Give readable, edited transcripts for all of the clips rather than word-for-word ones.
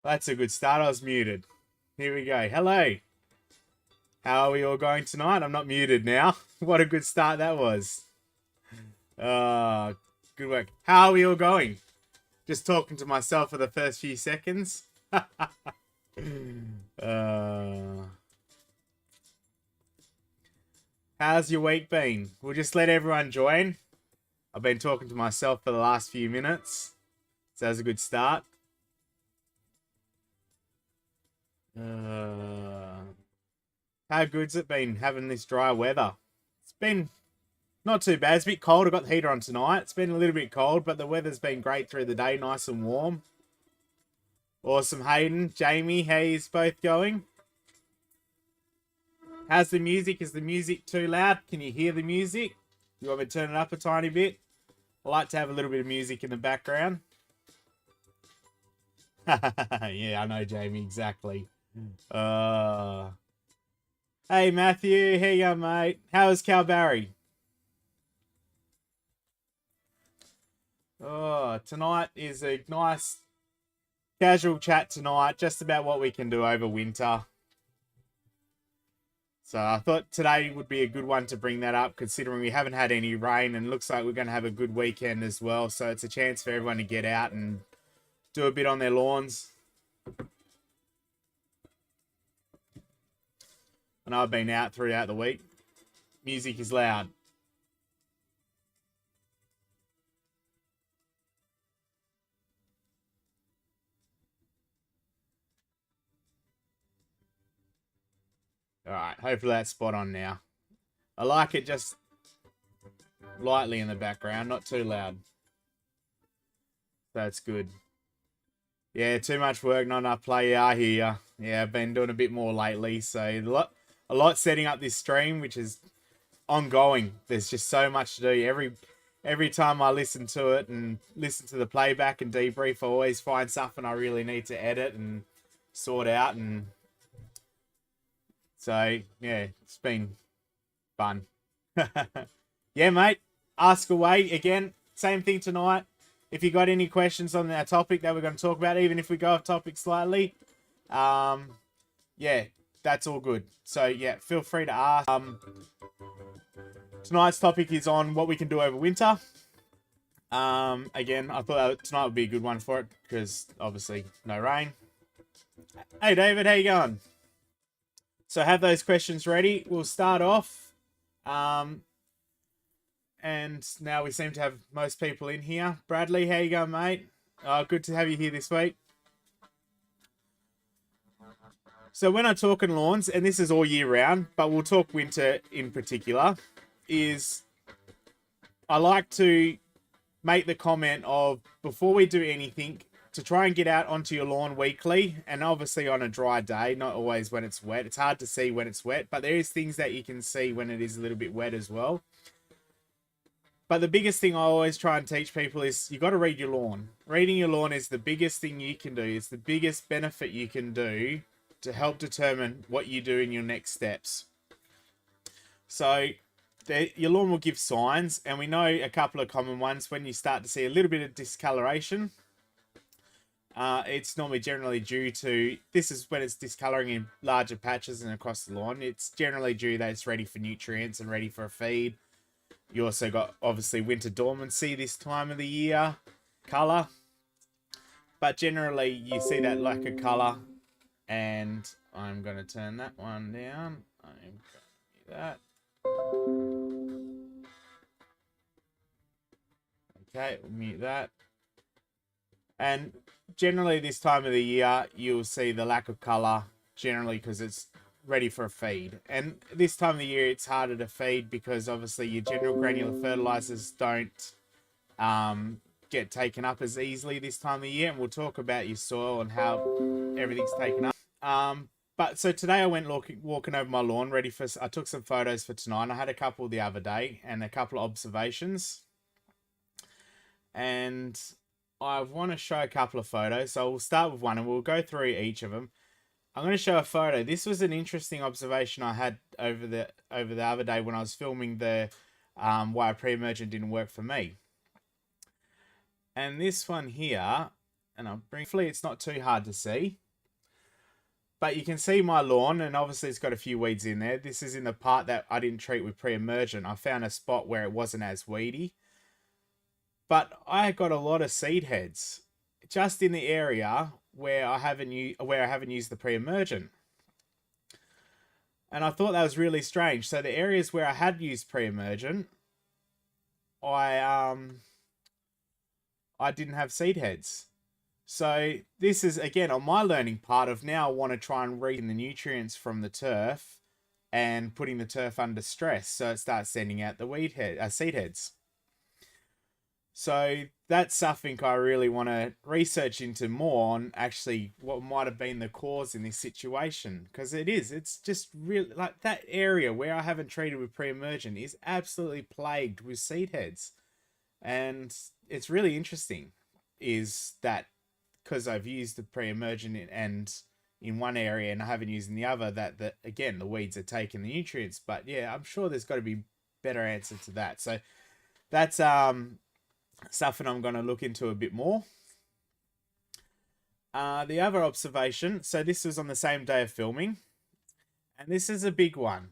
That's a good start. I was muted. Here we go. Hello. How are we all going tonight? I'm not muted now. What a good start that was. Uh, Good work. How are we all going? Just talking to myself for the first few seconds. uh, how's your week been? We'll just let everyone join. I've been talking to myself for the last few minutes. So that's a good start. How good's it been having this dry weather? It's been not too bad. It's a bit cold. I got the heater on tonight. It's been a little bit cold, but the weather's been great through the day, nice and warm. Awesome, Hayden. Jamie, how's both going? How's the music? Is the music too loud? Can you hear the music? You want me to turn it up a tiny bit? I like to have a little bit of music in the background. Yeah, I know, Jamie, exactly. Hey, Matthew. How you going, mate? How is Calbarry? Oh, tonight is a nice casual chat tonight, just about what we can do over winter. So I thought today would be a good one to bring that up, considering we haven't had any rain and looks like we're going to have a good weekend as well. So it's a chance for everyone to get out and do a bit on their lawns. I know I've been out throughout the week. Music is loud. All right, hopefully that's spot on now. I like it just lightly in the background, not too loud. That's good. Yeah, too much work, not enough play. Yeah, I hear ya. Yeah, I've been doing a bit more lately, so a lot setting up this stream, which is ongoing. There's just so much to do. Every time I listen to it and listen to the playback and debrief, I always find something I really need to edit and sort out, and so yeah, it's been fun. Yeah, mate. Ask away again. Same thing tonight. If you got any questions on our topic that we're going to talk about, even if we go off topic slightly, yeah, that's all good. So yeah, feel free to ask. Tonight's topic is on what we can do over winter. Again, I thought tonight would be a good one for it because obviously no rain. Hey David, how you going? So have those questions ready. We'll start off. And now we seem to have most people in here. Bradley, how you going, mate? Good to have you here this week. So when I'm talking lawns, and this is all year round, but we'll talk winter in particular, is I like to make the comment of before we do anything, to try and get out onto your lawn weekly, and obviously on a dry day, not always when it's wet. It's hard to see when it's wet, but there is things that you can see when it is a little bit wet as well. But the biggest thing I always try and teach people is you got to read your lawn. Reading your lawn is the biggest thing you can do. It's the biggest benefit you can do to help determine what you do in your next steps. So your lawn will give signs, and we know a couple of common ones. When you start to see a little bit of discoloration, it's normally generally due to, this is when it's discoloring in larger patches and across the lawn. It's generally due that it's ready for nutrients and ready for a feed. You also got, obviously, winter dormancy this time of the year, colour. But generally, you see that lack of colour. And I'm going to turn that one down. I'm going to do that. Okay, we'll mute that. And generally, this time of the year, you'll see the lack of colour, generally because it's ready for a feed. And this time of the year it's harder to feed because obviously your general granular fertilizers don't get taken up as easily this time of the year, and we'll talk about your soil and how everything's taken up. But so today I went walking over my lawn I took some photos for tonight. I had a couple the other day and a couple of observations, and I want to show a couple of photos. So we'll start with one and we'll go through each of them. I'm going to show a photo. This was an interesting observation I had over the other day when I was filming the why pre-emergent didn't work for me. And this one here, and hopefully it's not too hard to see. But you can see my lawn, and obviously it's got a few weeds in there. This is in the part that I didn't treat with pre-emergent. I found a spot where it wasn't as weedy. But I got a lot of seed heads just in the area where I haven't used the pre-emergent. And I thought that was really strange. So the areas where I had used pre-emergent, I didn't have seed heads. So this is, again, on my learning part of now I want to try and read the nutrients from the turf and putting the turf under stress so it starts sending out the seed heads. So that's something I really want to research into more on, actually what might have been the cause in this situation. Because it's just really, like, that area where I haven't treated with pre-emergent is absolutely plagued with seed heads. And it's really interesting is that because I've used the pre-emergent and in one area and I haven't used in the other, that again, the weeds are taking the nutrients. But yeah, I'm sure there's got to be better answer to that. So that's something I'm going to look into a bit more. The other observation, so this was on the same day of filming, and this is a big one.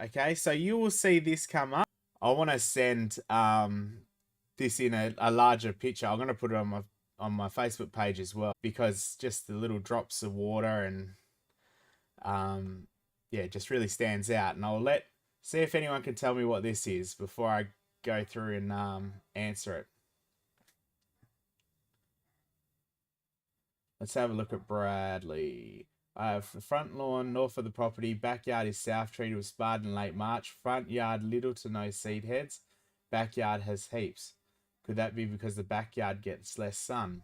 Okay, so you will see this come up. I want to send this in a larger picture. I'm going to put it on my Facebook page as well, because just the little drops of water and yeah, it just really stands out. And I'll see if anyone can tell me what this is before I go through and answer it. Let's have a look at Bradley. I have the front lawn north of the property. Backyard is south, treated with spard in late March. Front yard little to no seed heads. Backyard has heaps. Could that be because the backyard gets less sun?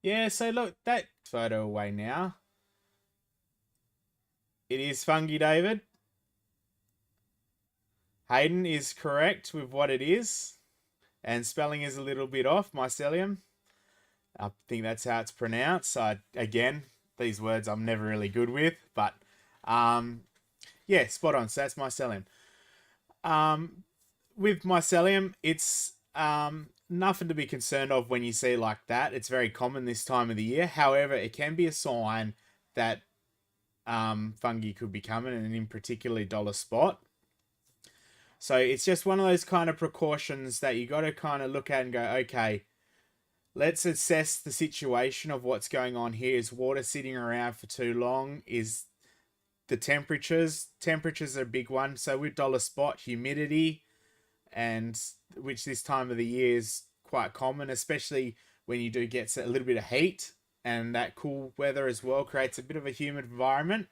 Yeah, so look, that photo away now. It is fungi, David. Hayden is correct with what it is. And spelling is a little bit off, mycelium. I think that's how it's pronounced. Again, these words I'm never really good with. But, yeah, spot on. So that's mycelium. With mycelium, it's nothing to be concerned of when you see like that. It's very common this time of the year. However, it can be a sign that fungi could be coming, and in particular dollar spot. So it's just one of those kind of precautions that you got to kind of look at and go, okay, let's assess the situation of what's going on here. Is water sitting around for too long? Is the temperatures are a big one. So with dollar spot, humidity, and which this time of the year is quite common, especially when you do get a little bit of heat, and that cool weather as well creates a bit of a humid environment.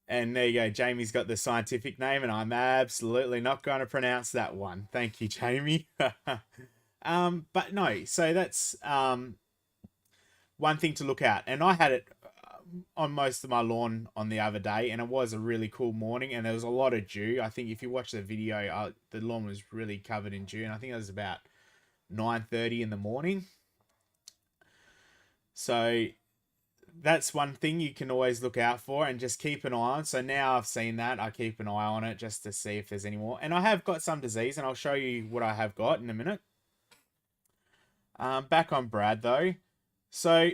And there you go. Jamie's got the scientific name, and I'm absolutely not going to pronounce that one. Thank you, Jamie. But no, so that's one thing to look at. And I had it on most of my lawn on the other day, and it was a really cool morning, and there was a lot of dew. I think if you watch the video, the lawn was really covered in dew, and I think it was about 9:30 in the morning. So that's one thing you can always look out for and just keep an eye on. So now I've seen that, I keep an eye on it just to see if there's any more. And I have got some disease, and I'll show you what I have got in a minute. Back on Brad though. So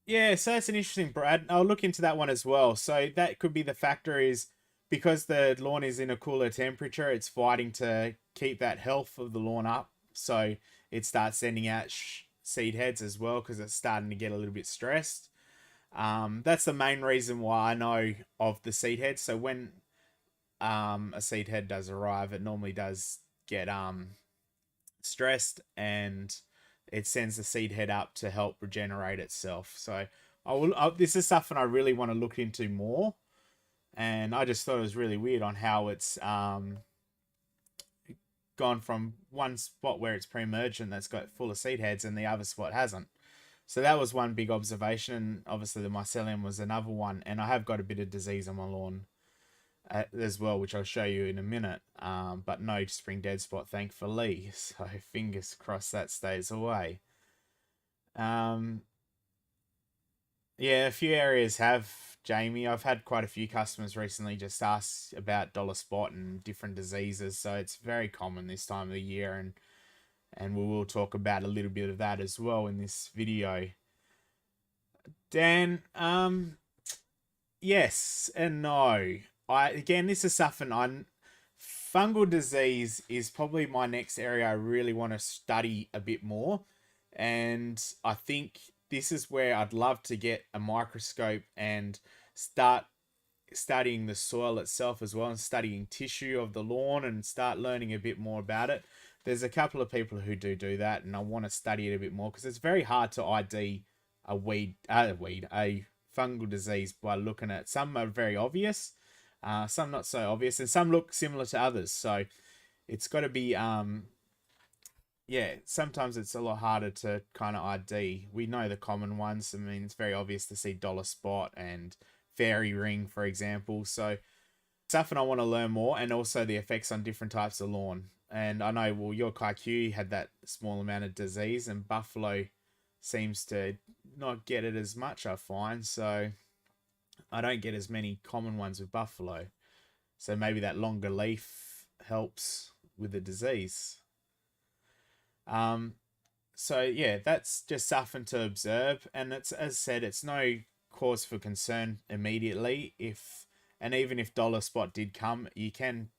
yeah, so that's an interesting Brad. I'll look into that one as well. So that could be the factor, is because the lawn is in a cooler temperature, it's fighting to keep that health of the lawn up. So it starts sending out seed heads as well, because it's starting to get a little bit stressed. That's the main reason why I know of the seed head. So when a seed head does arrive, it normally does get stressed, and it sends the seed head up to help regenerate itself. So this is something I really want to look into more, and I just thought it was really weird on how it's gone from one spot where it's pre-emergent that's got full of seed heads and the other spot hasn't. So that was one big observation. Obviously the mycelium was another one, and I have got a bit of disease on my lawn as well, which I'll show you in a minute, but no spring dead spot, thankfully, so fingers crossed that stays away. Yeah, a few areas have Jamie. I've had quite a few customers recently just ask about dollar spot and different diseases, so it's very common this time of the year, and we will talk about a little bit of that as well in this video. Dan, yes and no. Again, this is something fungal disease is probably my next area I really want to study a bit more. And I think this is where I'd love to get a microscope and start studying the soil itself as well, and studying tissue of the lawn and start learning a bit more about it. There's a couple of people who do that, and I want to study it a bit more because it's very hard to ID a fungal disease by looking at some are very obvious, some not so obvious, and some look similar to others. So it's got to be yeah, sometimes it's a lot harder to kind of ID. We know the common ones. I mean, it's very obvious to see dollar spot and fairy ring, for example. So stuff, and I want to learn more, and also the effects on different types of lawn. And I know, well, your Kaiku had that small amount of disease, and buffalo seems to not get it as much, I find. So I don't get as many common ones with buffalo. So maybe that longer leaf helps with the disease. So yeah, that's just something to observe, and it's, as I said, it's no cause for concern immediately. Even if dollar spot did come, you can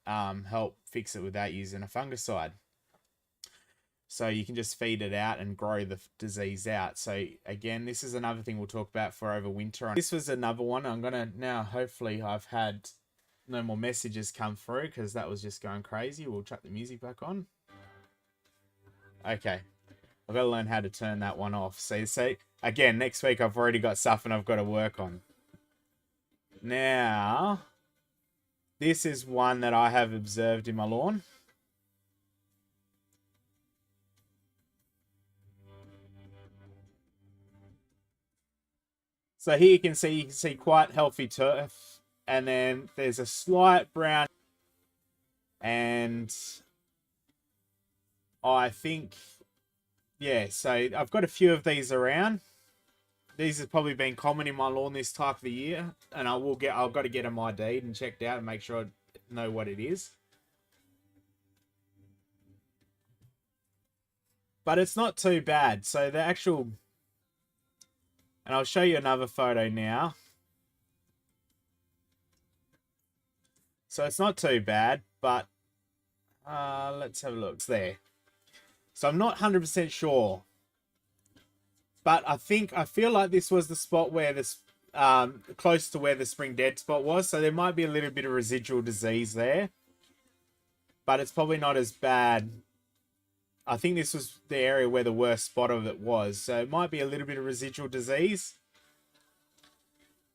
help fix it without using a fungicide. So you can just feed it out and grow the disease out. So again, this is another thing we'll talk about for over winter. This was another one. I'm gonna now, hopefully I've had no more messages come through because that was just going crazy. We'll chuck the music back on. Okay, I've got to learn how to turn that one off. So again, next week I've already got stuff and I've got to work on. Now, this is one that I have observed in my lawn. So here you can see quite healthy turf, and then there's a slight brown, and I think, yeah, so I've got a few of these around. These have probably been common in my lawn this type of the year, and I've got to get them ID'd and checked out and make sure I know what it is. But it's not too bad. So the actual, and I'll show you another photo now. So it's not too bad, but let's have a look. It's there. So I'm not 100% sure, but I feel like this was the spot where this close to where the spring dead spot was. So there might be a little bit of residual disease there, but it's probably not as bad. I think this was the area where the worst spot of it was. So it might be a little bit of residual disease,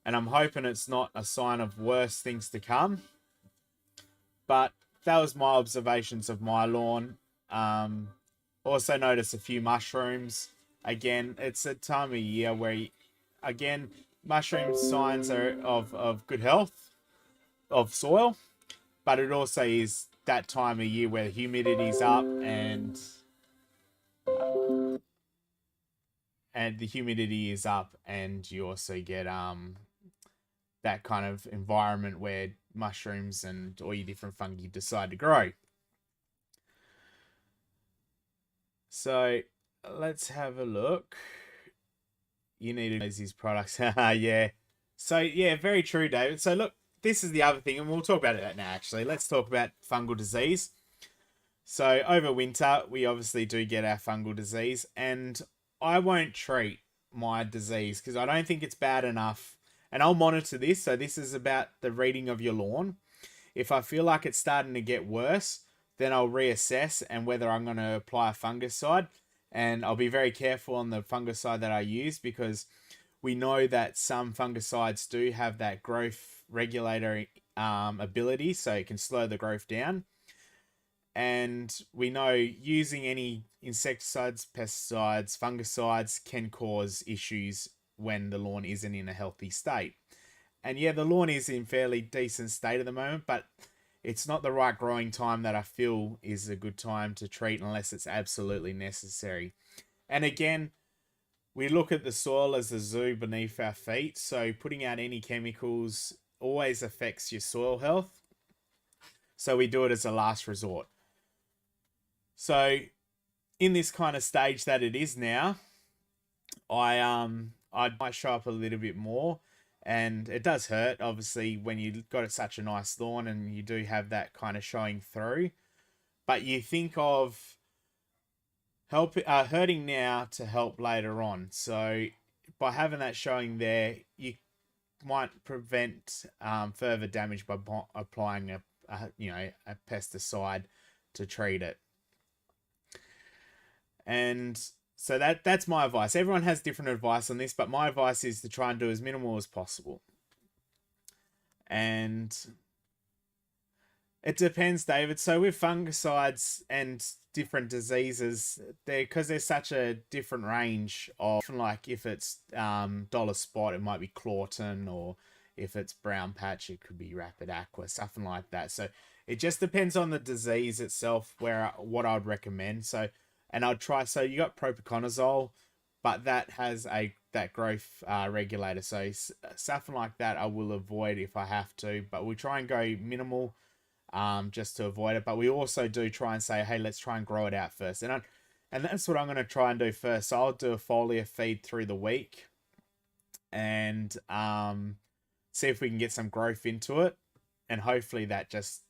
and I'm hoping it's not a sign of worse things to come. But that was my observations of my lawn. Also noticed a few mushrooms. Again, it's a time of year where, again, mushroom signs are of good health of soil, but it also is that time of year where the humidity's up, and the humidity is up, and you also get that kind of environment where mushrooms and all your different fungi decide to grow. So let's have a look. You need to use these products. Yeah. So yeah, very true, David. So look, this is the other thing, and we'll talk about it now, actually. Let's talk about fungal disease. So over winter, we obviously do get our fungal disease, and I won't treat my disease because I don't think it's bad enough. And I'll monitor this. So this is about the reading of your lawn. If I feel like it's starting to get worse, then I'll reassess and whether I'm going to apply a fungicide. And I'll be very careful on the fungicide that I use, because we know that some fungicides do have that growth regulator ability, so it can slow the growth down. And we know using any insecticides, pesticides, fungicides can cause issues when the lawn isn't in a healthy state. And yeah, the lawn is in fairly decent state at the moment, but it's not the right growing time that I feel is a good time to treat unless it's absolutely necessary. And again, we look at the soil as the zoo beneath our feet. So putting out any chemicals always affects your soil health. So we do it as a last resort. So in this kind of stage that it is now, I might show up a little bit more, and it does hurt obviously when you got such a nice lawn and you do have that kind of showing through. But you think of hurting now to help later on. So by having that showing there, you might prevent further damage by applying a pesticide to treat it. And so that's my advice. Everyone has different advice on this, but my advice is to try and do as minimal as possible. And it depends, David. So with fungicides and different diseases, because there's such a different range of, like if it's dollar spot, it might be Clawton, or if it's brown patch, it could be Rapid Aqua, something like that. So it just depends on the disease itself what I'd recommend. So, and I'd try. So you got propiconazole, but that has that growth regulator. So something like that I will avoid if I have to. But we try and go minimal, just to avoid it. But we also do try and say, hey, let's try and grow it out first. And that's what I'm going to try and do first. So I'll do a foliar feed through the week, and see if we can get some growth into it, and hopefully that just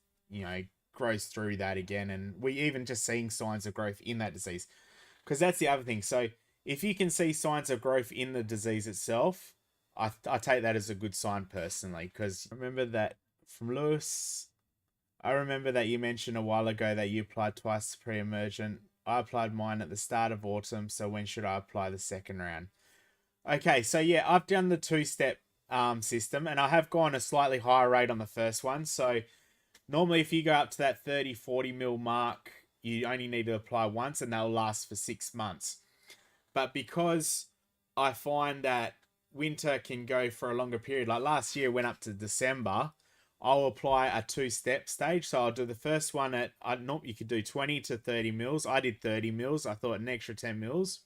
grows through that again. And we even just seeing signs of growth in that disease, because that's the other thing. So if you can see signs of growth in the disease itself, I take that as a good sign personally. Because remember that from Lewis, I remember that you mentioned a while ago that you applied twice pre-emergent. I applied mine at the start of autumn, so when should I apply the second round? Okay, so yeah, I've done the two-step system, and I have gone a slightly higher rate on the first one. So normally if you go up to that 30-40 mil mark, you only need to apply once, and they'll last for 6 months. But because I find that winter can go for a longer period, like last year went up to December, I'll apply a two-step stage. So I'll do the first one at, you could do 20 to 30 mils. I did 30 mils. I thought an extra 10 mils.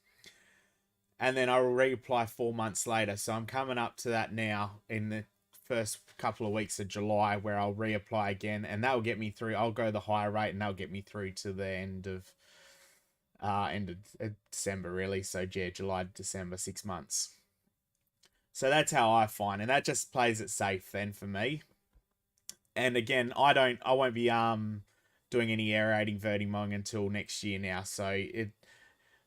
And then I'll reapply 4 months later. So I'm coming up to that now in the first couple of weeks of July, where I'll reapply again, and that'll get me through. I'll go the higher rate, and that'll get me through to the end of December, really. So yeah, July to December, 6 months. So that's how I find, and that just plays it safe then for me. And again, I won't be doing any aerating vertimowing until next year now. So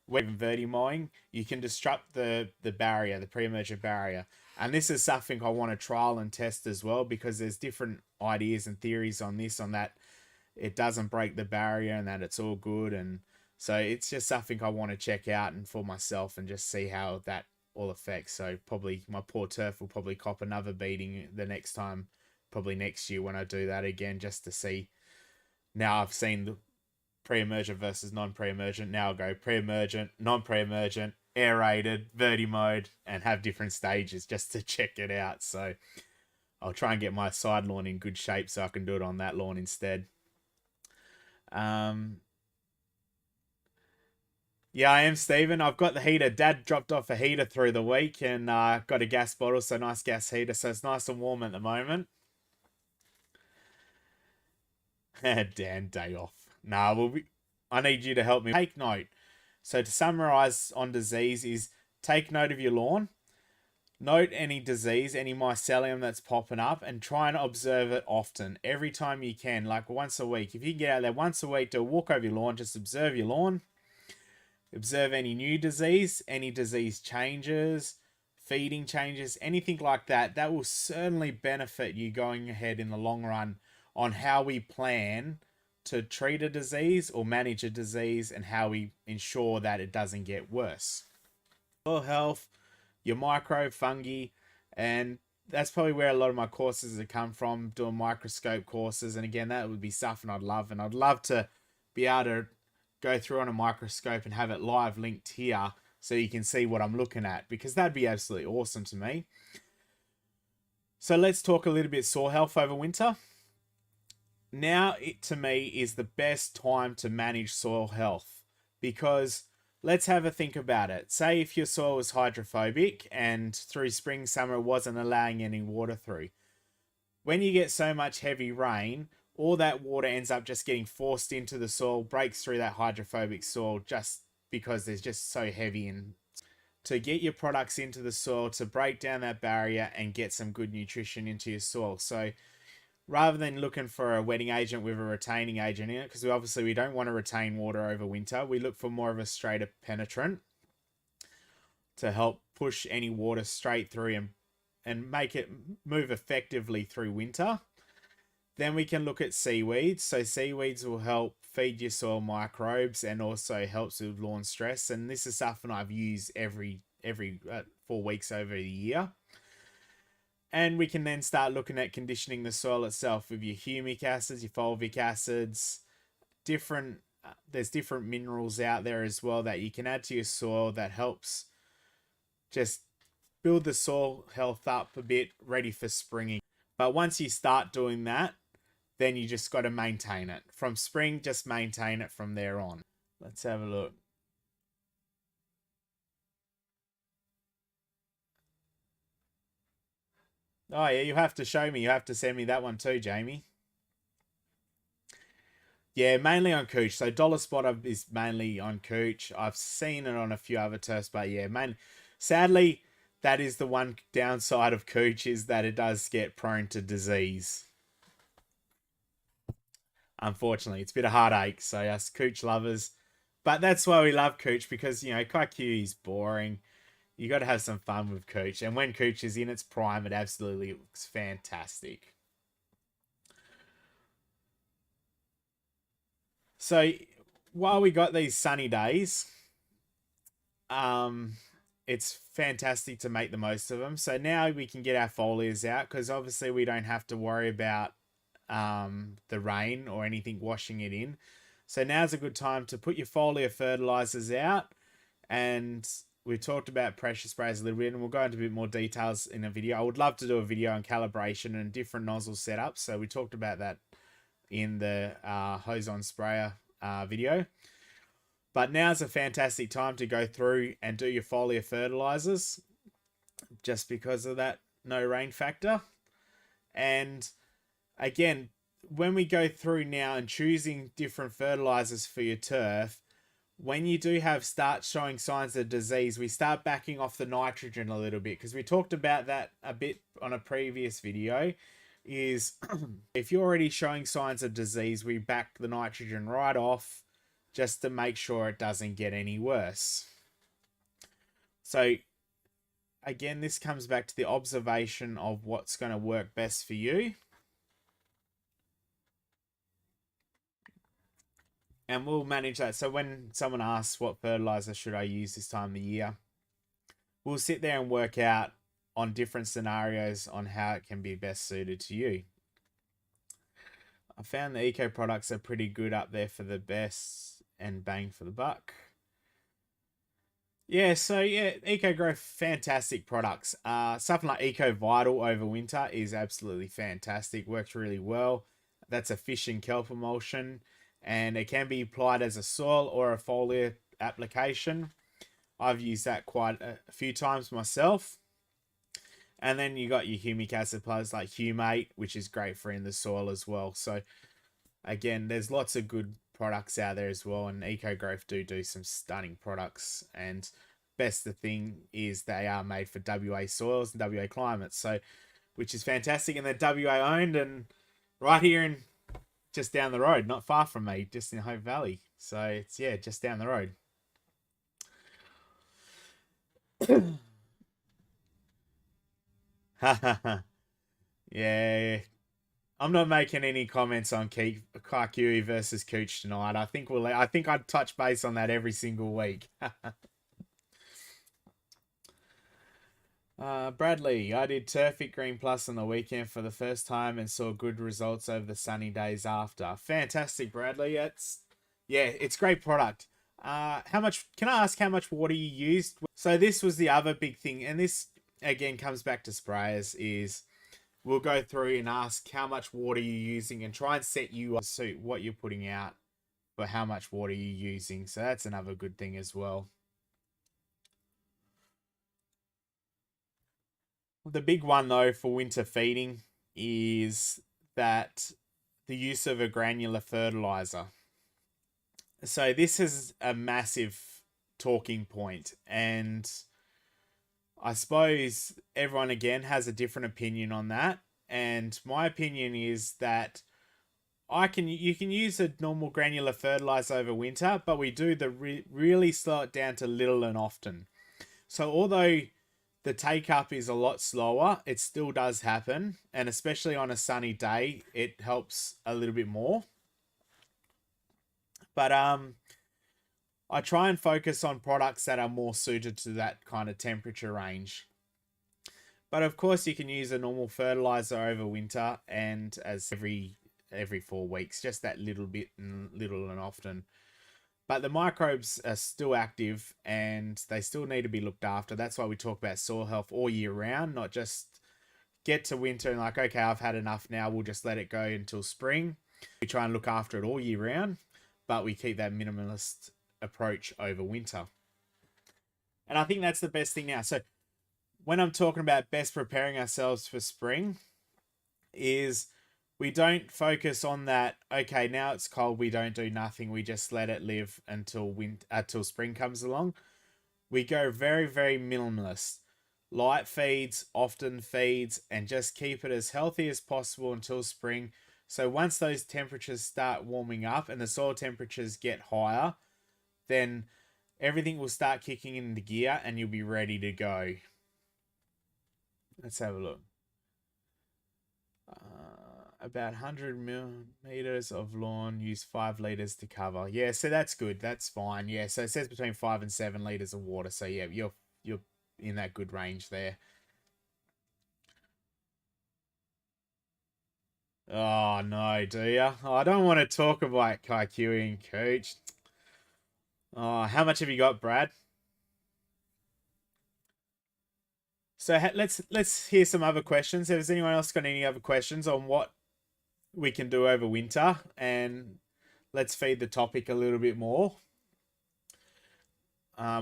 when vertimowing, you can disrupt the barrier, the pre-emergent barrier. And this is something I want to trial and test as well, because there's different ideas and theories on this, on that it doesn't break the barrier and that it's all good. And so it's just something I want to check out and for myself, and just see how that all affects. So probably my poor turf will probably cop another beating the next time, probably next year when I do that again, just to see. Now I've seen the pre-emergent versus non-pre-emergent. Now I'll go pre-emergent, non-pre-emergent, aerated, vertimowed, and have different stages just to check it out. So I'll try and get my side lawn in good shape so I can do it on that lawn instead. Yeah, I am, Stephen. I've got the heater. Dad dropped off a heater through the week, and got a gas bottle, so nice gas heater. So it's nice and warm at the moment. Dan, day off. Nah, I need you to help me. Take note. So to summarize on disease is, take note of your lawn. Note any disease, any mycelium that's popping up, and try and observe it often. Every time you can, like once a week. If you can get out there once a week, do a walk over your lawn, just observe your lawn. Observe any new disease, any disease changes, feeding changes, anything like that. That will certainly benefit you going ahead in the long run on how we plan to treat a disease or manage a disease, and how we ensure that it doesn't get worse. Soil health, your micro fungi, and that's probably where a lot of my courses have come from, doing microscope courses. And again, that would be something I'd love, and I'd love to be able to go through on a microscope and have it live linked here so you can see what I'm looking at, because that'd be absolutely awesome to me. So let's talk a little bit soil health over winter. Now, it to me is the best time to manage soil health, because let's have a think about it. Say if your soil was hydrophobic and through spring, summer, it wasn't allowing any water through. When you get so much heavy rain, all that water ends up just getting forced into the soil, breaks through that hydrophobic soil just because there's just so heavy. And to get your products into the soil, to break down that barrier and get some good nutrition into your soil. So rather than looking for a wetting agent with a retaining agent in it, because we don't want to retain water over winter, we look for more of a straighter penetrant to help push any water straight through and make it move effectively through winter. Then we can look at seaweeds. So seaweeds will help feed your soil microbes and also helps with lawn stress. And this is something I've used every 4 weeks over the year. And we can then start looking at conditioning the soil itself with your humic acids, your fulvic acids, there's different minerals out there as well that you can add to your soil that helps just build the soil health up a bit, ready for springing. But once you start doing that, then you just got to maintain it. From spring, just maintain it from there on. Let's have a look. Oh yeah, you have to show me. You have to send me that one too, Jamie. Yeah, mainly on cooch. So dollar spotter is mainly on cooch. I've seen it on a few other turfs, but yeah, sadly, that is the one downside of cooch, is that it does get prone to disease. Unfortunately, it's a bit of heartache. So us cooch lovers, but that's why we love cooch, because Kaiku is boring. You got to have some fun with cooch, and when cooch is in its prime, it absolutely looks fantastic. So while we got these sunny days, it's fantastic to make the most of them. So now we can get our foliars out, because obviously we don't have to worry about the rain or anything washing it in. So now's a good time to put your foliar fertilizers out. And we talked about pressure sprays a little bit, and we'll go into a bit more details in a video. I would love to do a video on calibration and different nozzle setups. So we talked about that in the hose on sprayer video. But now's a fantastic time to go through and do your foliar fertilizers, just because of that no rain factor. And again, when we go through now and choosing different fertilizers for your turf, when you do start showing signs of disease, we start backing off the nitrogen a little bit, because we talked about that a bit on a previous video. Is if you're already showing signs of disease, we back the nitrogen right off, just to make sure it doesn't get any worse. So again, this comes back to the observation of what's going to work best for you. And we'll manage that. So when someone asks what fertilizer should I use this time of the year, we'll sit there and work out on different scenarios on how it can be best suited to you. I found the eco products are pretty good up there for the best and bang for the buck. Yeah, so yeah, EcoGrow, fantastic products. Something like Eco Vital over winter is absolutely fantastic. Works really well. That's a fish and kelp emulsion, and it can be applied as a soil or a foliar application. I've used that quite a few times myself. And then you got your humic acid plus like Humate, which is great for in the soil as well. So again, there's lots of good products out there as well, and EcoGrowth do some stunning products. And best the thing is they are made for WA soils and WA climates, so which is fantastic. And they're WA owned, and right here in just down the road, not far from me, just in Hope Valley. So it's just down the road. Yeah, I'm not making any comments on Kaikui versus Cooch tonight. I think I'd touch base on that every single week. Bradley, I did Turfic Green Plus on the weekend for the first time and saw good results over the sunny days after. Fantastic, Bradley. It's great product. How much? Can I ask how much water you used? So this was the other big thing, and this again comes back to sprayers. Is we'll go through and ask how much water you're using and try and set you up to suit what you're putting out for how much water you're using. So that's another good thing as well. The big one though for winter feeding is that the use of a granular fertilizer. So this is a massive talking point, and I suppose everyone again has a different opinion on that. And my opinion is that you can use a normal granular fertilizer over winter, but we do really slow it down to little and often. So although the take up is a lot slower, it still does happen, and especially on a sunny day, it helps a little bit more. But I try and focus on products that are more suited to that kind of temperature range. But of course, you can use a normal fertilizer over winter and as every 4 weeks, just that little bit and little and often. But the microbes are still active and they still need to be looked after. That's why we talk about soil health all year round, not just get to winter and like, okay, I've had enough now, we'll just let it go until spring. We try and look after it all year round, but we keep that minimalist approach over winter. And I think that's the best thing now. So when I'm talking about best preparing ourselves for spring, is we don't focus on that, okay, now it's cold, we don't do nothing, we just let it live until spring comes along. We go very, very minimalist. Light feeds, often feeds, and just keep it as healthy as possible until spring. So once those temperatures start warming up and the soil temperatures get higher, then everything will start kicking into gear and you'll be ready to go. Let's have a look. About 100 millimeters of lawn, use 5 liters to cover. Yeah, so that's good. That's fine. Yeah, so it says between 5 and 7 liters of water. So yeah, you're in that good range there. Oh no, do you? Oh, I don't want to talk about kikuing, coach. Oh, how much have you got, Brad? So let's hear some other questions. Has anyone else got any other questions on what we can do over winter? And let's feed the topic a little bit more.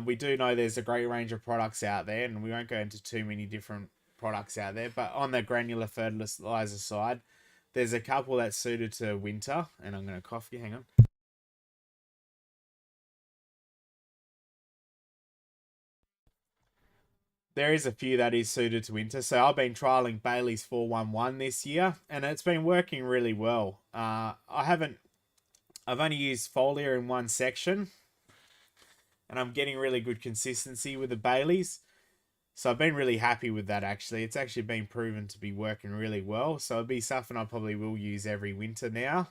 We do know there's a great range of products out there, and we won't go into too many different products out there. But on the granular fertilizer side, there's a couple that's suited to winter. And I'm going to cough you. Hang on. There is a few that is suited to winter. So I've been trialing Bailey's 411 this year, and it's been working really well. I've only used foliar in one section, and I'm getting really good consistency with the Baileys. So I've been really happy with that, actually. It's actually been proven to be working really well. So it'll be something I probably will use every winter now.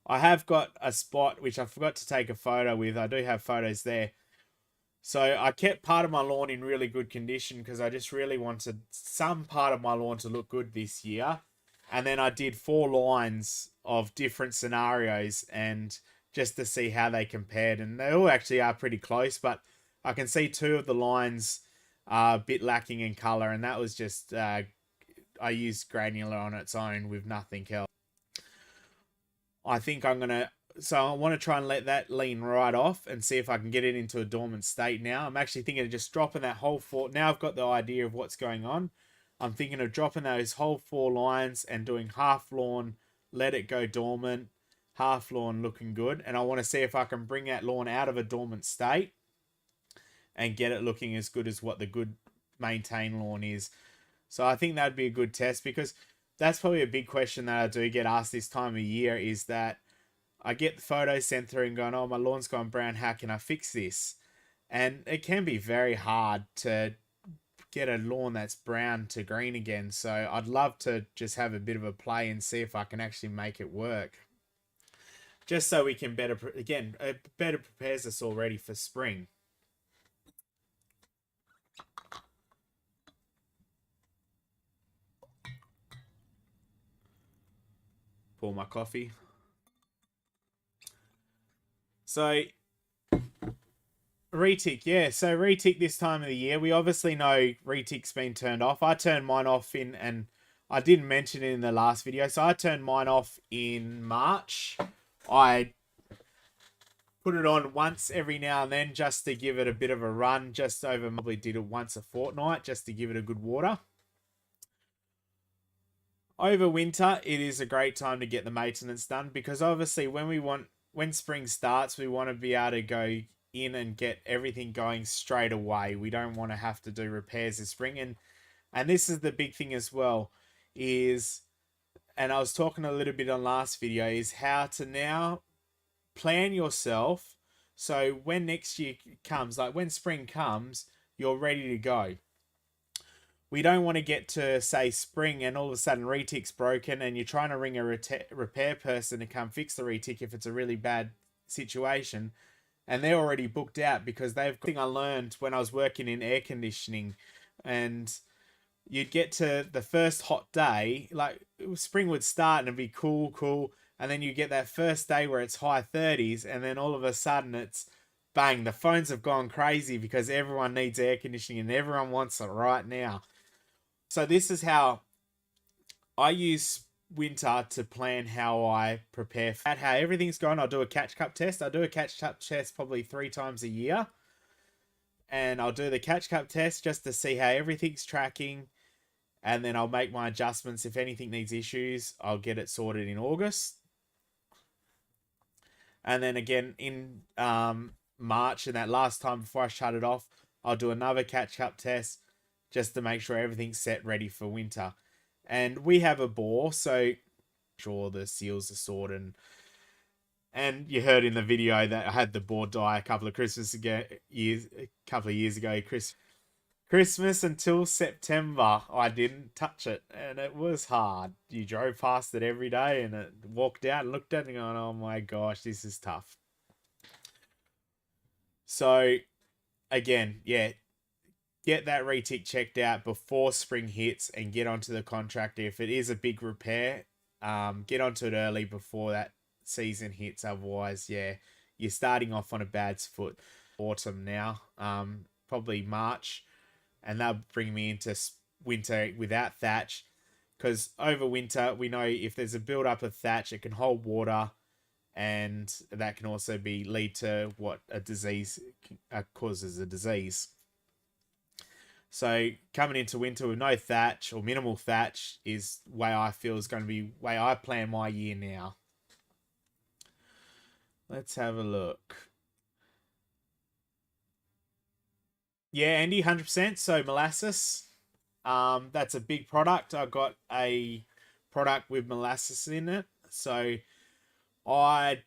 I have got a spot which I forgot to take a photo with. I do have photos there. So I kept part of my lawn in really good condition because I just really wanted some part of my lawn to look good this year. And then I did 4 lines of different scenarios and just to see how they compared. And they all actually are pretty close, but I can see 2 of the lines are a bit lacking in color. And that was just, I used granular on its own with nothing else. I think so I want to try and let that lean right off and see if I can get it into a dormant state now. I'm actually thinking of just dropping that whole 4. Now I've got the idea of what's going on. I'm thinking of dropping those whole 4 lines and doing half lawn, let it go dormant, half lawn looking good. And I want to see if I can bring that lawn out of a dormant state and get it looking as good as what the good maintained lawn is. So I think that'd be a good test, because that's probably a big question that I do get asked this time of year, is that I get the photos sent through and going, oh, my lawn's gone brown, how can I fix this? And it can be very hard to get a lawn that's brown to green again. So I'd love to just have a bit of a play and see if I can actually make it work. Just so we can it better prepares us already for spring. Pour my coffee. So retic, yeah. So retic this time of the year, we obviously know retic's been turned off. I turned mine off and I didn't mention it in the last video. So I turned mine off in March. I put it on once every now and then just to give it a bit of a run. Just over, probably did it once a fortnight just to give it a good water. Over winter, it is a great time to get the maintenance done, because obviously when spring starts, we want to be able to go in and get everything going straight away. We don't want to have to do repairs this spring. And this is the big thing as well, is, and I was talking a little bit on last video, is how to now plan yourself so when next year comes, like when spring comes, you're ready to go. We don't want to get to, say, spring and all of a sudden retic's broken and you're trying to ring a repair person to come fix the retic if it's a really bad situation, and they're already booked out because they've got. Thing I learned when I was working in air conditioning, and you'd get to the first hot day, like spring would start and it'd be cool, and then you get that first day where it's high 30s, and then all of a sudden it's bang, the phones have gone crazy because everyone needs air conditioning and everyone wants it right now. So this is how I use winter to plan how I prepare for that, how everything's going. I'll do a catch-up test. I do a catch-up test probably 3 times a year. And I'll do the catch-up test just to see how everything's tracking. And then I'll make my adjustments. If anything needs issues, I'll get it sorted in August. And then again in March, and that last time before I shut it off, I'll do another catch-up test just to make sure everything's set ready for winter. And we have a bore, so sure the seals are sorted. And you heard in the video that I had the bore die a couple of years ago. Christmas until September, I didn't touch it, and it was hard. You drove past it every day, and it walked out and looked at it and going, "Oh my gosh, this is tough." So, again, yeah, get that retic checked out before spring hits and get onto the contractor. If it is a big repair, get onto it early before that season hits. Otherwise, yeah, you're starting off on a bad foot. Autumn now, probably March, and that'll bring me into winter without thatch, because over winter, we know if there's a build-up of thatch, it can hold water, and that can also lead to what a disease causes a disease. So coming into winter with no thatch or minimal thatch is way I feel is going to be way I plan my year now. Let's have a look. Yeah, Andy, 100%. So molasses, that's a big product. I got a product with molasses in it. So I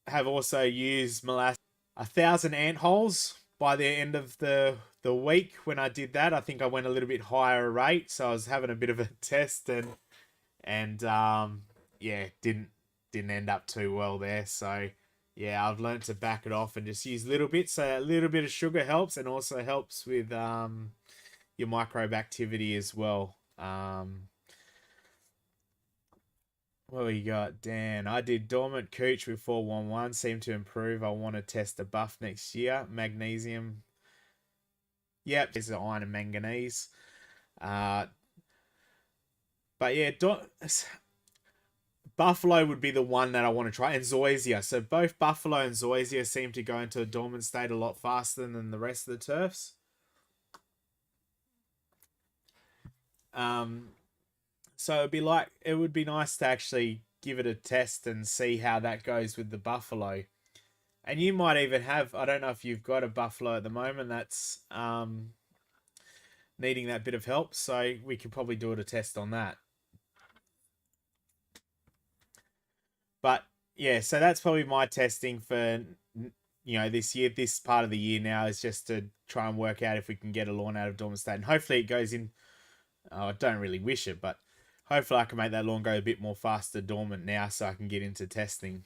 have also used molasses 1,000 ant holes by the end of the week. When I did that, I think I went a little bit higher rate, so I was having a bit of a test, and yeah, didn't end up too well there. So yeah, I've learned to back it off and just use little bits. So a little bit of sugar helps, and also helps with your microbe activity as well. What we got? Dan, I did dormant cooch with 411. Seemed to improve. I want to test a buff next year. Magnesium. Yep, there's the iron and manganese. But yeah, Buffalo would be the one that I want to try, and Zoysia. So both Buffalo and Zoysia seem to go into a dormant state a lot faster than the rest of the turfs. So it would be nice to actually give it a test and see how that goes with the Buffalo. And you might even have, I don't know if you've got a Buffalo at the moment that's needing that bit of help, so we could probably do a test on that. But yeah, so that's probably my testing for, this year. This part of the year now is just to try and work out if we can get a lawn out of dormant state, and hopefully it goes in. I don't really wish it, but hopefully I can make that lawn go a bit more faster dormant now, so I can get into testing.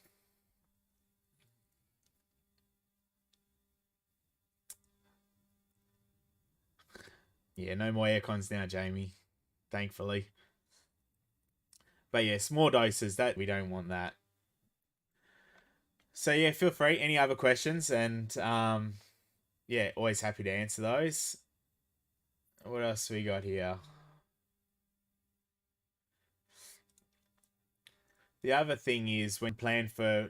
Yeah, no more aircons now, Jamie. Thankfully. But yeah, small doses, that we don't want that. So yeah, feel free. Any other questions? And yeah, always happy to answer those. What else we got here? The other thing is when plan for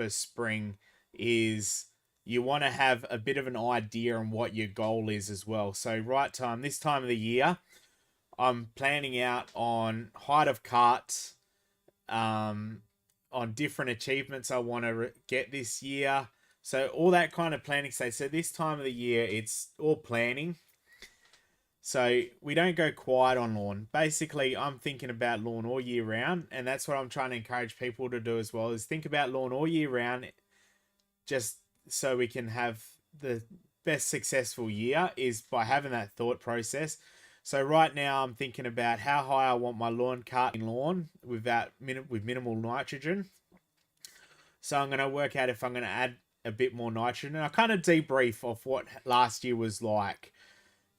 spring, is you want to have a bit of an idea on what your goal is as well. So this time of the year, I'm planning out on height of cut, on different achievements I want to get this year. So all that kind of planning stage. So this time of the year, it's all planning. So we don't go quiet on lawn. Basically, I'm thinking about lawn all year round, and that's what I'm trying to encourage people to do as well, is think about lawn all year round, just so we can have the best successful year is by having that thought process. So right now I'm thinking about how high I want my lawn cut in lawn with minimal nitrogen. So I'm going to work out if I'm going to add a bit more nitrogen. And I kind of debrief off what last year was like.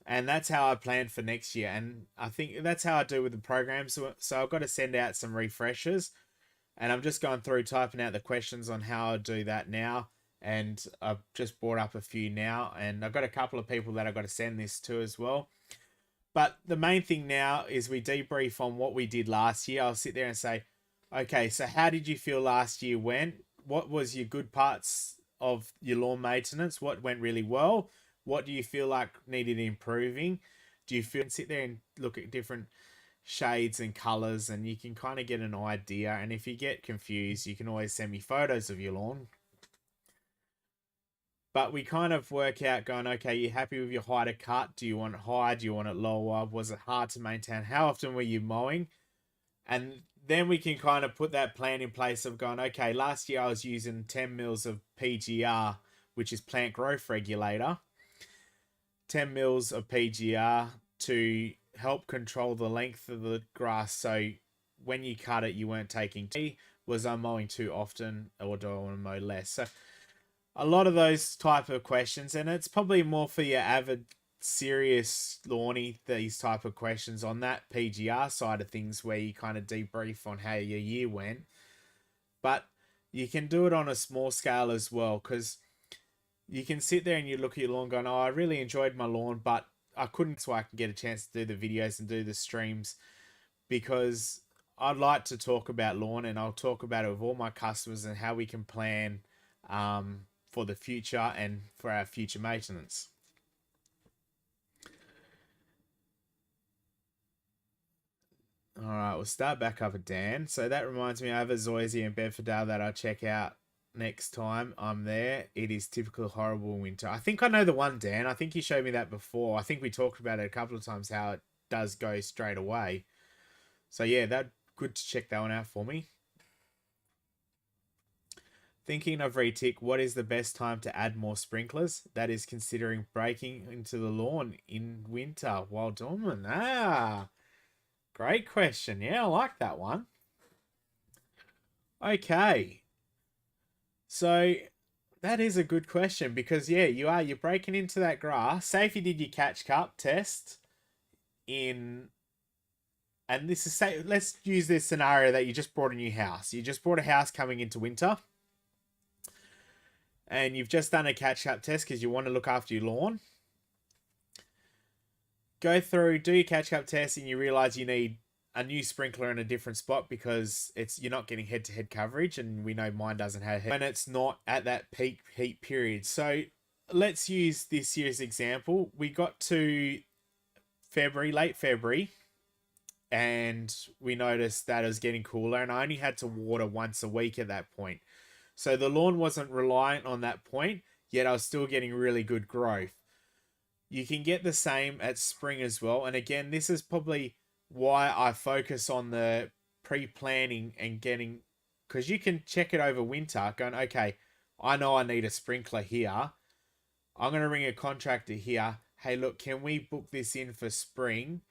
And that's how I plan for next year. And I think that's how I do with the program. So I've got to send out some refreshers. And I'm just going through typing out the questions on how I do that now. And I've just brought up a few now. And I've got a couple of people that I've got to send this to as well. But the main thing now is we debrief on what we did last year. I'll sit there and say, okay, so how did you feel last year went? What was your good parts of your lawn maintenance? What went really well? What do you feel like needed improving? Do you feel sit there and look at different shades and colors, and you can kind of get an idea. And if you get confused, you can always send me photos of your lawn. But we kind of work out going, okay, you happy with your height of cut? Do you want it high? Do you want it lower? Was it hard to maintain? How often were you mowing? And then we can kind of put that plan in place of going, okay, last year I was using 10 mils of PGR, which is plant growth regulator. 10 mils of PGR to help control the length of the grass. So when you cut it, you weren't taking was I mowing too often, or do I want to mow less? So a lot of those type of questions, and it's probably more for your avid, serious lawny, these type of questions on that PGR side of things where you kind of debrief on how your year went. But you can do it on a small scale as well, because you can sit there and you look at your lawn going, oh, I really enjoyed my lawn, but I couldn't, so I can get a chance to do the videos and do the streams, because I'd like to talk about lawn, and I'll talk about it with all my customers and how we can plan for the future and for our future maintenance. All right, we'll start back up at Dan. So that reminds me, I have a Zoysia in Bedfordale that I'll check out next time I'm there. It is typical horrible winter. I think I know the one, Dan. I think you showed me that before. I think we talked about it a couple of times, how it does go straight away. So yeah, that good to check that one out for me. Thinking of retic, what is the best time to add more sprinklers? That is considering breaking into the lawn in winter while dormant. Ah, great question. Yeah, I like that one. Okay. So that is a good question, because yeah, you're breaking into that grass. Say if you did your catch cup test in, and this is, say, let's use this scenario that you just bought a new house. You just bought a house coming into winter, and you've just done a catch-up test because you want to look after your lawn. Go through, do your catch-up test, and you realize you need a new sprinkler in a different spot because you're not getting head-to-head coverage, and we know mine doesn't have when it's not at that peak heat period. So let's use this year's example. We got to late February, and we noticed that it was getting cooler, and I only had to water once a week at that point. So the lawn wasn't reliant on that point, yet I was still getting really good growth. You can get the same at spring as well. And again, this is probably why I focus on the pre-planning and getting, because you can check it over winter going, okay, I know I need a sprinkler here. I'm going to ring a contractor here. Hey, look, can we book this in for spring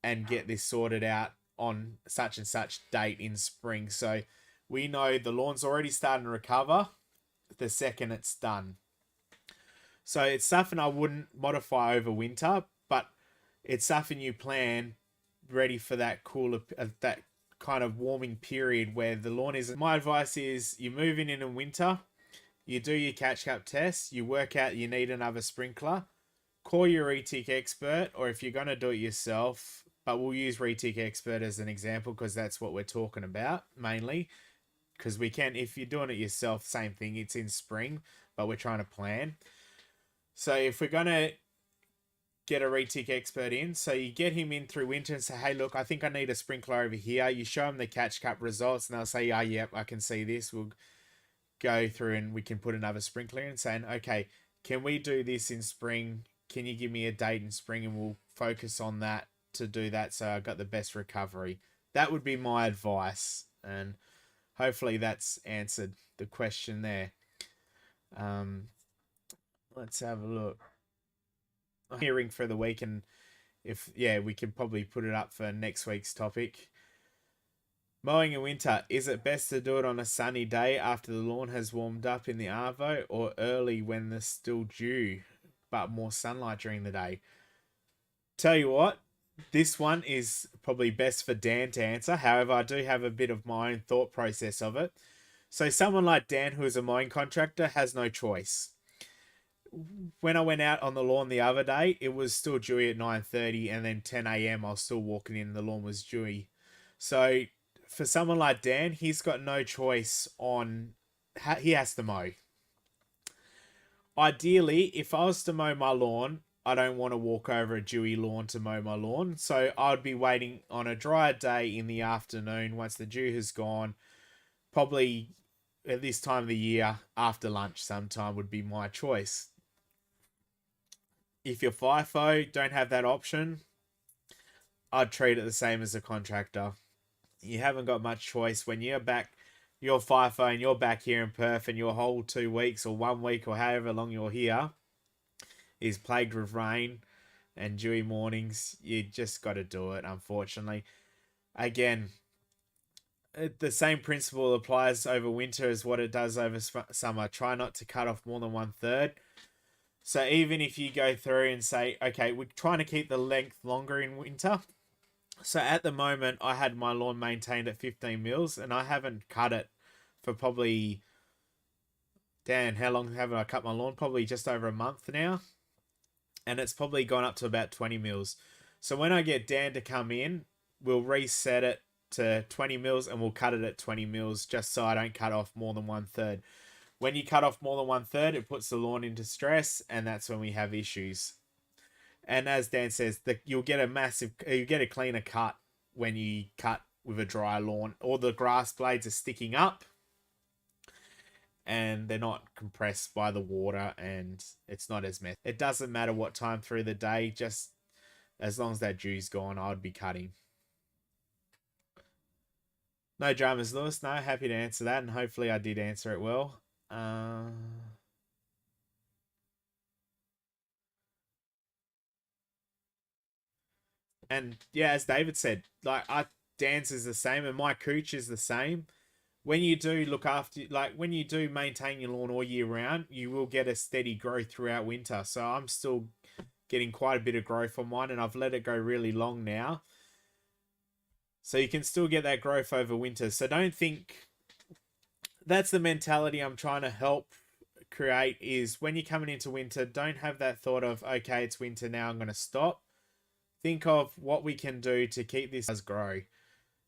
and get this sorted out on such and such date in spring? So we know the lawn's already starting to recover the second it's done. So it's something I wouldn't modify over winter, but it's something you plan ready for that cooler, that kind of warming period where the lawn isn't. My advice is you move in winter, you do your catch-up test, you work out you need another sprinkler, call your retic expert, or if you're going to do it yourself, but we'll use retic expert as an example because that's what we're talking about mainly. because we can, if you're doing it yourself, same thing. It's in spring, but we're trying to plan. So if we're going to get a retic expert in, so you get him in through winter and say, hey, look, I think I need a sprinkler over here. You show them the catch cup results and they'll say, yeah, yep, I can see this. We'll go through and we can put another sprinkler in, saying, okay, can we do this in spring? Can you give me a date in spring and we'll focus on that to do that so I got the best recovery? That would be my advice, and hopefully that's answered the question there. Let's have a look. Hearing for the week, and if we can probably put it up for next week's topic. Mowing in winter, is it best to do it on a sunny day after the lawn has warmed up in the arvo, or early when there's still dew but more sunlight during the day? Tell you what, this one is probably best for Dan to answer. However, I do have a bit of my own thought process of it. So someone like Dan, who is a mowing contractor, has no choice. When I went out on the lawn the other day, it was still dewy at 9:30, and then 10 a.m. I was still walking in and the lawn was dewy. So for someone like Dan, he's got no choice on he has to mow. Ideally, if I was to mow my lawn, I don't want to walk over a dewy lawn to mow my lawn. So I'd be waiting on a drier day in the afternoon once the dew has gone. Probably at this time of the year, after lunch sometime would be my choice. If you're FIFO, don't have that option, I'd treat it the same as a contractor. You haven't got much choice when you're FIFO and you're back here in Perth and your whole 2 weeks or 1 week or however long you're here is plagued with rain and dewy mornings. You just got to do it, unfortunately. Again, the same principle applies over winter as what it does over summer. Try not to cut off more than 1/3. So even if you go through and say, okay, we're trying to keep the length longer in winter. So at the moment, I had my lawn maintained at 15 mils and I haven't cut it for probably, Dan, how long haven't I cut my lawn? Probably just over a month now. And it's probably gone up to about 20 mils. So when I get Dan to come in, we'll reset it to 20 mils and we'll cut it at 20 mils just so I don't cut off more than 1/3. When you cut off more than 1/3, it puts the lawn into stress, and that's when we have issues. And as Dan says, you'll get a cleaner cut when you cut with a dry lawn. All the grass blades are sticking up, and they're not compressed by the water, and it's not as messy. It doesn't matter what time through the day, just as long as that dew's gone, I'd be cutting. No dramas, Lewis. No, happy to answer that, and hopefully I did answer it well. And yeah, as David said, like Dan's is the same, and my cooch is the same. When you do look after, like when you do maintain your lawn all year round, you will get a steady growth throughout winter. So I'm still getting quite a bit of growth on mine, and I've let it go really long now. So you can still get that growth over winter. So don't think that's the mentality I'm trying to help create, is when you're coming into winter, don't have that thought of, okay, it's winter now, I'm going to stop. Think of what we can do to keep this as grow.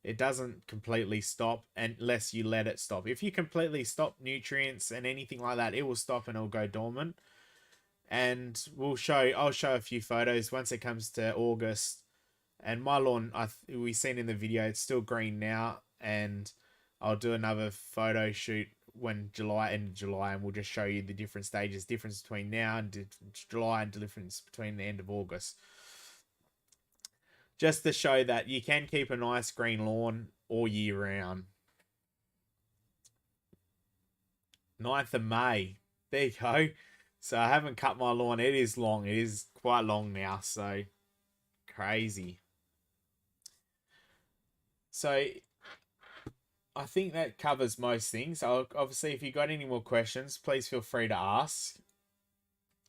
It doesn't completely stop unless you let it stop. If you completely stop nutrients and anything like that, it will stop and it'll go dormant. And I'll show a few photos once it comes to August. And my lawn, we've seen in the video, it's still green now, and I'll do another photo shoot when end of July, and we'll just show you the different stages, difference between now and July, and difference between the end of August. Just to show that you can keep a nice green lawn all year round. 9th of May. There you go. So I haven't cut my lawn. It is long. It is quite long now. So crazy. So I think that covers most things. Obviously, if you got any more questions, please feel free to ask.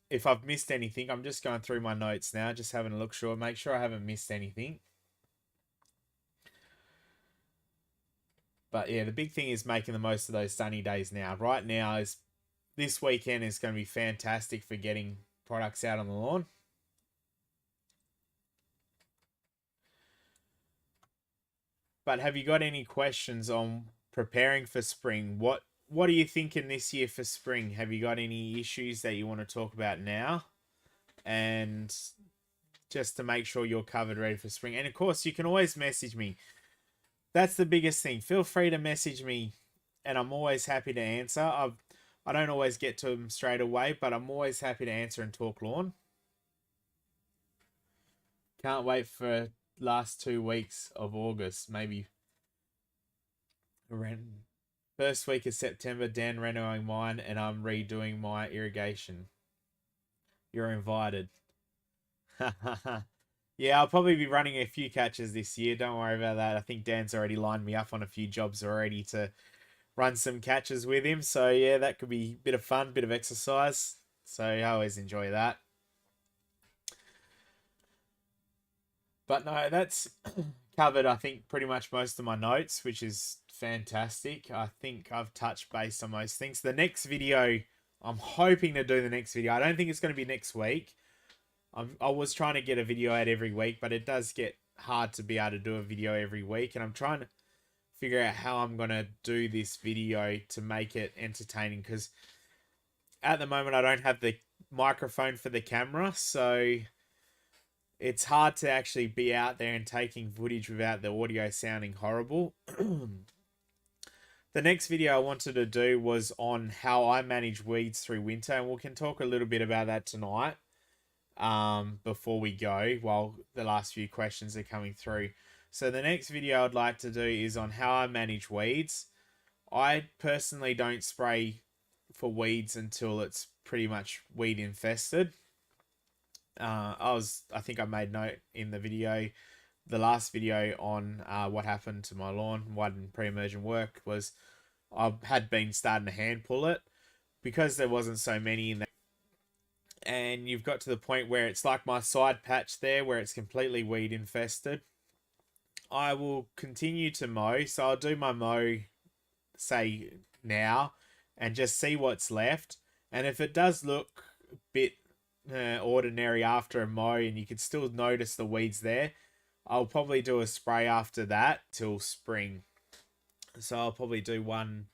If I've missed anything, I'm just going through my notes now, just having a look make sure I haven't missed anything. But yeah, the big thing is making the most of those sunny days now. Right now, this weekend is going to be fantastic for getting products out on the lawn. But have you got any questions on preparing for spring. What are you thinking this year for spring? Have you got any issues that you want to talk about now? And just to make sure you're covered, ready for spring. And of course, you can always message me. That's the biggest thing. Feel free to message me, and I'm always happy to answer. I don't always get to them straight away, but I'm always happy to answer and talk lawn. Can't wait for last 2 weeks of August, maybe first week of September. Dan renovating mine, and I'm redoing my irrigation. You're invited. Yeah, I'll probably be running a few catches this year. Don't worry about that. I think Dan's already lined me up on a few jobs already to run some catches with him. So yeah, that could be a bit of fun, bit of exercise. So I always enjoy that. But no, that's covered, I think, pretty much most of my notes, which is fantastic. I think I've touched base on most things. The next video, I'm hoping to do the next video. I don't think it's going to be next week. I was trying to get a video out every week, but it does get hard to be able to do a video every week. And I'm trying to figure out how I'm going to do this video to make it entertaining. Because at the moment, I don't have the microphone for the camera. So it's hard to actually be out there and taking footage without the audio sounding horrible. The next video I wanted to do was on how I manage weeds through winter. And we can talk a little bit about that tonight. Before we go, while the last few questions are coming through. So the next video I'd like to do is on how I manage weeds. I personally don't spray for weeds until it's pretty much weed infested. I think I made note in the video, the last video on what happened to my lawn, why didn't pre-emergent work, was I had been starting to hand pull it because there wasn't so many in there. And you've got to the point where it's like my side patch there where it's completely weed infested. I will continue to mow. So I'll do my mow, say, now and just see what's left. And if it does look a bit ordinary after a mow and you can still notice the weeds there, I'll probably do a spray after that till spring. So I'll probably do one,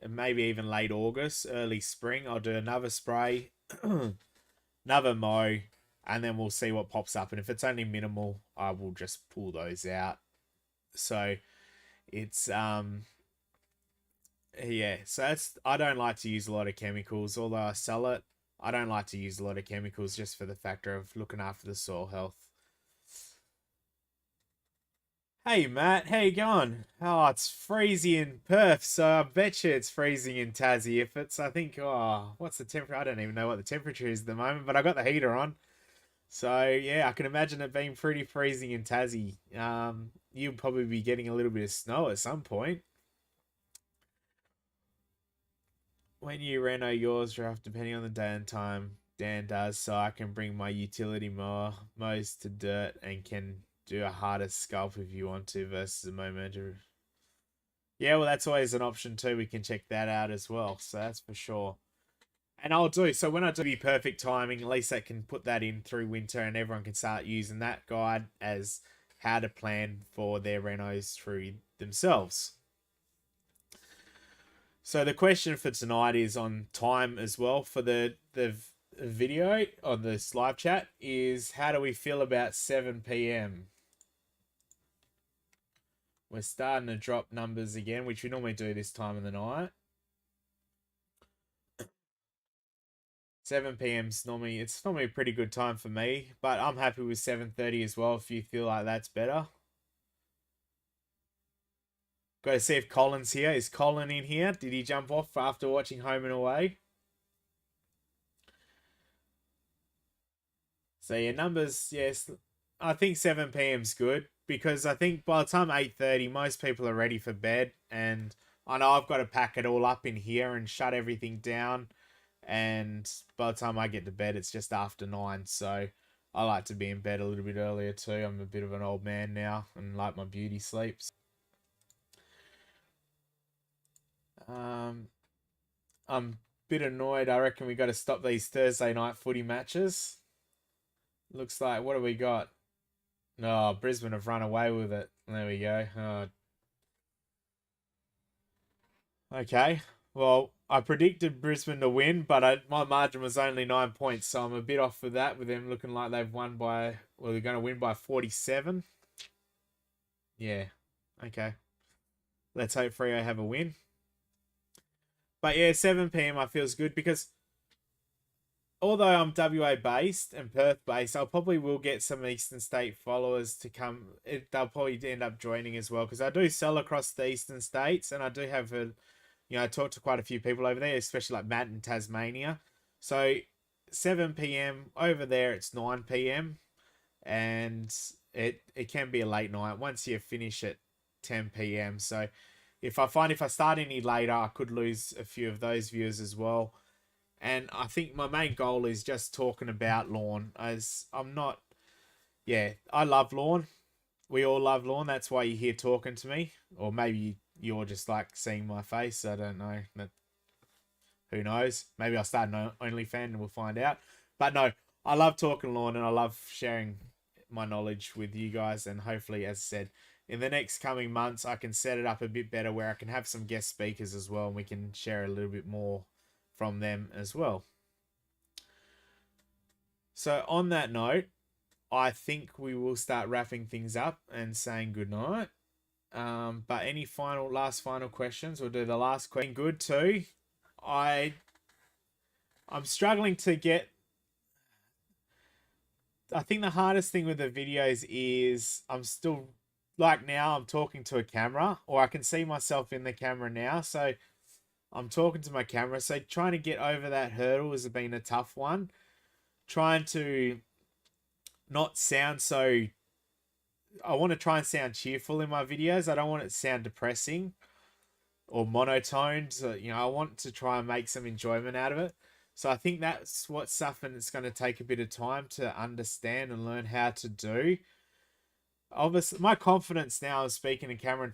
maybe even late August, early spring. I'll do another spray. Another mow, and then we'll see what pops up. And if it's only minimal, I will just pull those out. So it's yeah, so that's, I don't like to use a lot of chemicals, although I sell it. I don't like to use a lot of chemicals just for the factor of looking after the soil health. Hey Matt, how you going? Oh, it's freezing in Perth, so I bet you it's freezing in Tassie. If it's, I think, oh, what's the temperature? I don't even know what the temperature is at the moment, but I got the heater on. So yeah, I can imagine it being pretty freezing in Tassie. You'll probably be getting a little bit of snow at some point. When you reno yours, draft depending on the day and time, Dan does, so I can bring my utility mows to dirt and can do a harder sculpt if you want to versus a momentum. Yeah, well, that's always an option too. We can check that out as well. So that's for sure. And I'll do, so when I do the perfect timing, at least I can put that in through winter and everyone can start using that guide as how to plan for their renos through themselves. So the question for tonight is on time as well for the video on this live chat is, how do we feel about 7 p.m.? We're starting to drop numbers again, which we normally do this time of the night. 7 p.m.'s normally, it's normally a pretty good time for me, but I'm happy with 7:30 as well if you feel like that's better. Got to see if Colin's here. Is Colin in here? Did he jump off after watching Home and Away? So yeah, numbers, yes. I think 7 p.m.'s good because I think by the time 8:30, most people are ready for bed, and I know I've got to pack it all up in here and shut everything down. And by the time I get to bed, it's just after 9. So I like to be in bed a little bit earlier too. I'm a bit of an old man now and like my beauty sleeps. I'm a bit annoyed. I reckon we got to stop these Thursday night footy matches. Looks like, what do we got? No, Brisbane have run away with it. There we go. Oh. Okay. Well, I predicted Brisbane to win, but my margin was only 9 points, so I'm a bit off with that. With them looking like they've won by, well, they're going to win by 47. Yeah. Okay. Let's hope Freo have a win. But yeah, 7 p.m. I feels good because although I'm WA based and Perth based, I probably will get some Eastern State followers to come. They'll probably end up joining as well because I do sell across the Eastern States, and I do have I talked to quite a few people over there, especially like Matt in Tasmania. So 7 p.m. over there, it's 9 p.m. and it can be a late night once you finish at 10 p.m. So if I start any later, I could lose a few of those viewers as well. And I think my main goal is just talking about lawn, as I'm not. Yeah, I love lawn. We all love lawn. That's why you're here talking to me, or maybe you're just like seeing my face. I don't know. Who knows? Maybe I'll start an OnlyFans and we'll find out. But no, I love talking lawn and I love sharing my knowledge with you guys. And hopefully, as I said, in the next coming months, I can set it up a bit better where I can have some guest speakers as well, and we can share a little bit more from them as well. So on that note, I think we will start wrapping things up and saying goodnight. But any last final questions? We'll do the last question. Good too. I'm struggling to get. I think the hardest thing with the videos is I'm still like now I'm talking to a camera, or I can see myself in the camera now. So I'm talking to my camera. So trying to get over that hurdle has been a tough one. Trying to not sound so. I want to try and sound cheerful in my videos. I don't want it to sound depressing or monotone. So, I want to try and make some enjoyment out of it. So I think that's what's something that's going to take a bit of time to understand and learn how to do. Obviously, my confidence now of speaking to camera and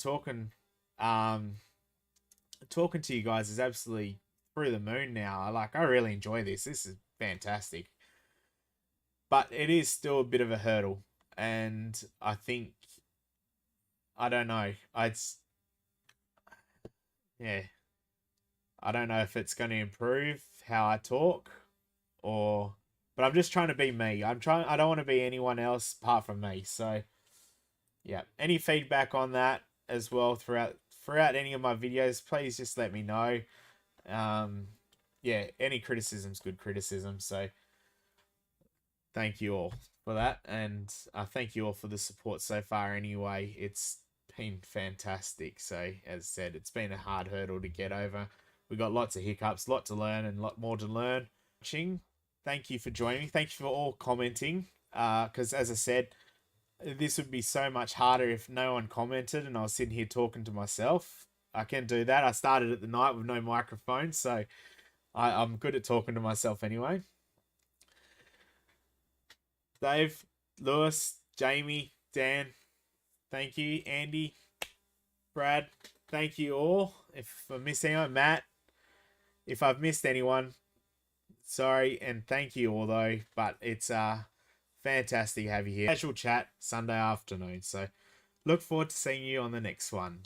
talking to you guys is absolutely through the moon now. I really enjoy this. This is fantastic. But it is still a bit of a hurdle. And I think, I don't know. Yeah. I don't know if it's going to improve how I talk but I'm just trying to be me. I don't want to be anyone else apart from me. So, yeah. Any feedback on that as well throughout any of my videos, please just let me know. Yeah, any criticism's good criticism. So, thank you all for that, and thank you all for the support so far. Anyway, it's been fantastic. So, as I said, it's been a hard hurdle to get over. We got lots of hiccups, lot to learn, and lot more to learn. Thank you for joining me. Thank you for all commenting. Because as I said, this would be so much harder if no one commented and I was sitting here talking to myself. I can do that. I started at the night with no microphone, so I'm good at talking to myself anyway. Dave, Lewis, Jamie, Dan, thank you. Andy, Brad, thank you all. If I missed anyone, Matt, if I've missed anyone, sorry, and thank you all though. But it's fantastic to have you here. Casual chat Sunday afternoon. So look forward to seeing you on the next one.